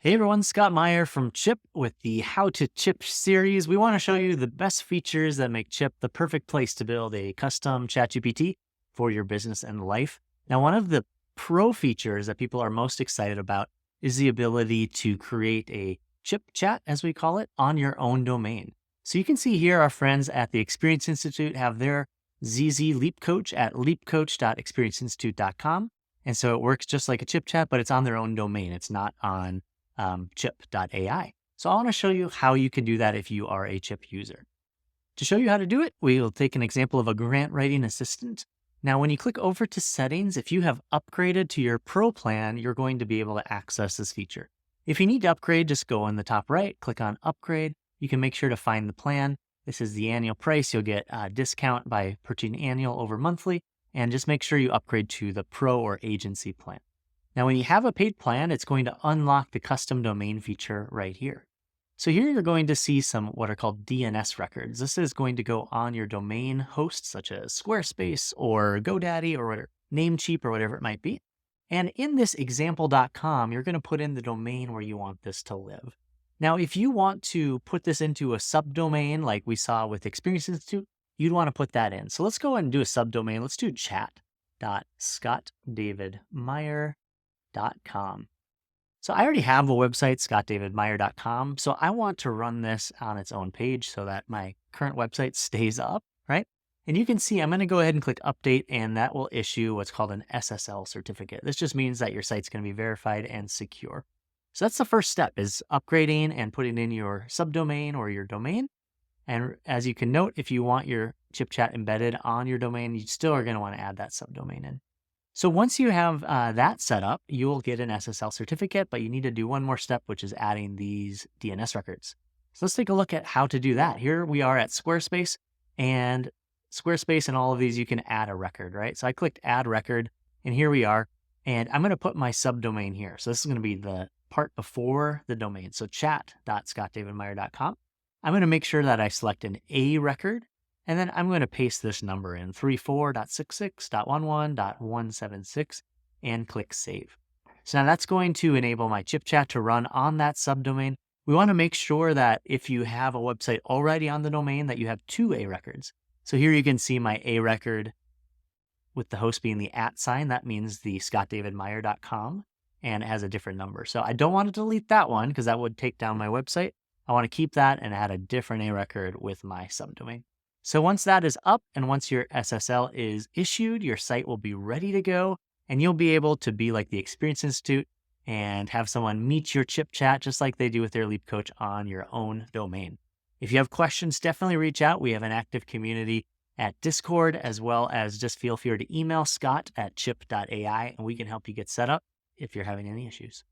Hey everyone, Scott Meyer from Chipp with the How to Chip series. We want to show you the best features that make Chipp the perfect place to build a custom ChatGPT for your business and life. Now, one of the pro features that people are most excited about is the ability to create a Chipp chat, as we call it, on your own domain. So you can see here our friends at the Experience Institute have their ZZ Leap Coach at leapcoach.experienceinstitute.com. And so it works just like a Chipp chat, but it's on their own domain. It's not on Chipp.ai. So I want to show you how you can do that if you are a Chipp user. To show you how to do it, we will take an example of a grant writing assistant. Now, when you click over to settings, if you have upgraded to your Pro plan, you're going to be able to access this feature. If you need to upgrade, just go in the top right, click on upgrade. You can make sure to find the plan. This is the annual price. You'll get a discount by purchasing annual over monthly, and just make sure you upgrade to the Pro or agency plan. Now, when you have a paid plan, it's going to unlock the custom domain feature right here. So here you're going to see some what are called DNS records. This is going to go on your domain host, such as Squarespace or GoDaddy or whatever, Namecheap or whatever it might be. And in this example.com, you're going to put in the domain where you want this to live. Now, if you want to put this into a subdomain like we saw with Experience Institute, you'd want to put that in. So let's go ahead and do a subdomain. Let's do chat.scottdavidmeyer.com. So I already have a website, scottdavidmeyer.com. So I want to run this on its own page so that my current website stays up, right? And you can see I'm going to go ahead and click update, and that will issue what's called an SSL certificate. This just means that your site's going to be verified and secure. So that's the first step, is upgrading and putting in your subdomain or your domain. And as you can note, if you want your Chipp chat embedded on your domain, you still are going to want to add that subdomain in. So once you have that set up, you will get an SSL certificate, but you need to do one more step, which is adding these DNS records. So let's take a look at how to do that. Here we are at Squarespace, and all of these, you can add a record, right? So I clicked add record, and here we are, and I'm going to put my subdomain here. So this is going to be the part before the domain. So chat.scottdavidmeyer.com. I'm going to make sure that I select an A record. And then I'm going to paste this number in 34.66.11.176 and click save. So now that's going to enable my Chipp chat to run on that subdomain. We want to make sure that if you have a website already on the domain, that you have two A records. So here you can see my A record with the host being the @ sign. That means the scottdavidmeyer.com, and it has a different number. So I don't want to delete that one because that would take down my website. I want to keep that and add a different A record with my subdomain. So once that is up and once your SSL is issued, your site will be ready to go, and you'll be able to be like the Experience Institute and have someone meet your Chipp chat just like they do with their Leap Coach on your own domain. If you have questions, definitely reach out. We have an active community at Discord, as well as just feel free to email Scott at chipp.ai, and we can help you get set up if you're having any issues.